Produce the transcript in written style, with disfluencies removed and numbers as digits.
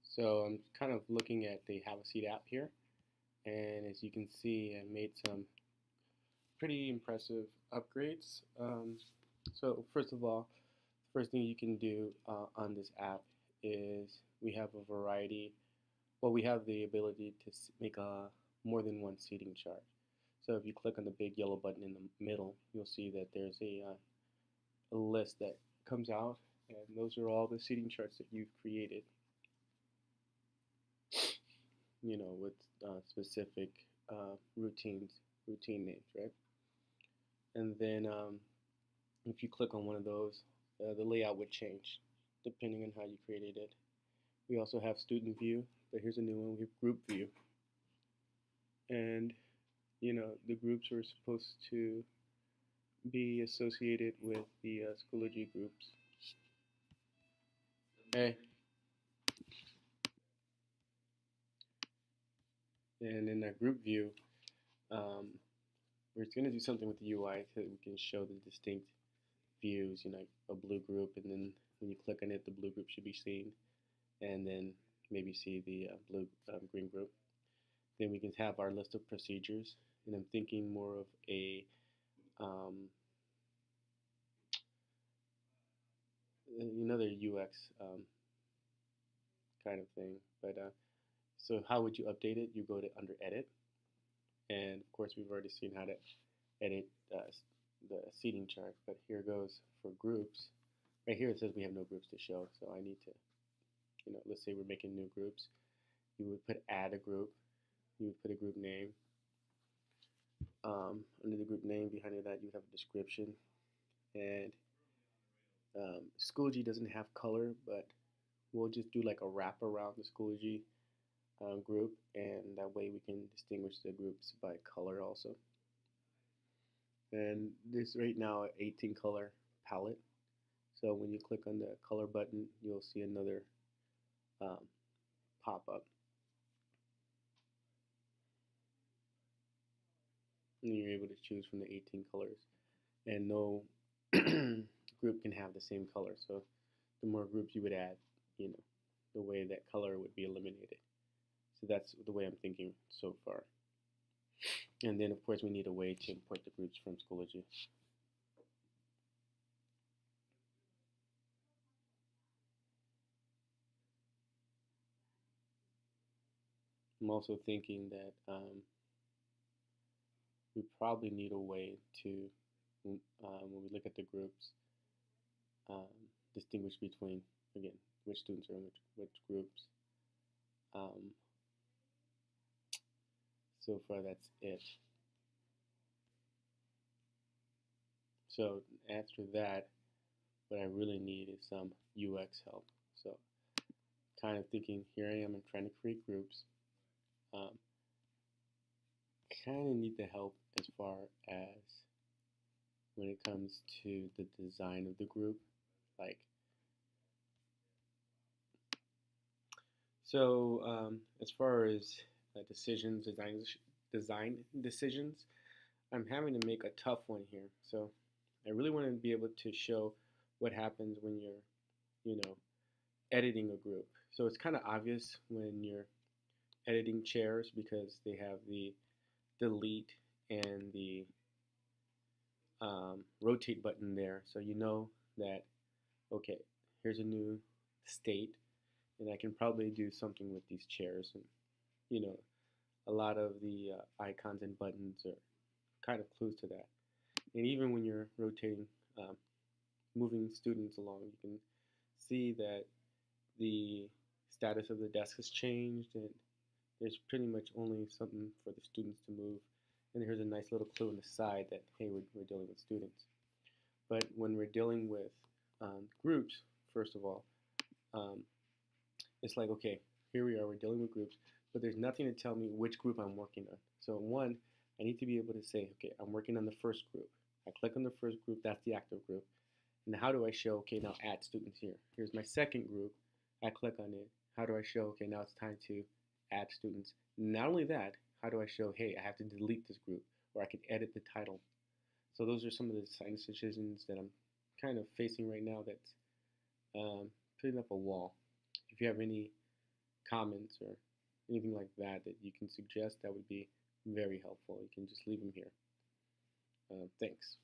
So I'm kind of looking at the Havaseet app here, and as you can see, I made some pretty impressive upgrades. So first of all, the first thing you can do on this app is we have a variety. Well, we have the ability to make more than one seating chart. So if you click on the big yellow button in the middle, you'll see that there's a list that comes out, and those are all the seating charts that you've created. With specific routine names, right? And then if you click on one of those, the layout would change depending on how you created it. We also have student view, but here's a new one. We have group view, and the groups are supposed to be associated with the Schoology groups. Hey. And in our group view, we're going to do something with the UI so that we can show the distinct views, a blue group, and then when you click on it, the blue group should be seen, and then maybe see the green group. Then we can have our list of procedures, and I'm thinking more of another UX kind of thing. But so how would you update it? You go to under Edit, and of course we've already seen how to edit the seating chart. But here goes for groups. Right here it says we have no groups to show, so I need to, let's say we're making new groups. You would put add a group. You would put a group name. Under the group name, behind that you would have a description. And Schoology doesn't have color, but we'll just do like a wrap around the Schoology group, and that way we can distinguish the groups by color also. And this right now 18 color palette. So when you click on the color button, you'll see another pop up. And you're able to choose from the 18 colors. And no group can have the same color. So the more groups you would add, the way that color would be eliminated. So that's the way I'm thinking so far. And then, of course, we need a way to import the groups from Schoology. I'm also thinking that we probably need a way to, when we look at the groups, distinguish between, again, which students are in which groups. So far, that's it. So after that, what I really need is some UX help. So kind of thinking, here I am, I'm trying to create groups. Kind of need the help as far as when it comes to the design of the group. As far as design decisions, I'm having to make a tough one here. So I really want to be able to show what happens when you're, editing a group. So it's kind of obvious when you're editing chairs because they have the delete and the rotate button there. So you know that, okay, here's a new state, and I can probably do something with these chairs. And, a lot of the icons and buttons are kind of clues to that. And even when you're rotating, moving students along, you can see that the status of the desk has changed, and there's pretty much only something for the students to move. And here's a nice little clue on the side that, hey, we're dealing with students. But when we're dealing with groups, first of all, it's like, okay, here we are, we're dealing with groups, but there's nothing to tell me which group I'm working on. So one, I need to be able to say, okay, I'm working on the first group. I click on the first group, that's the active group. And how do I show, okay, now add students here. Here's my second group. I click on it. How do I show, okay, now it's time to add students. Not only that, how do I show, hey, I have to delete this group, or I can edit the title. So those are some of the design decisions that I'm kind of facing right now that's putting up a wall. If you have any comments or anything like that that you can suggest, that would be very helpful. You can just leave them here. Thanks.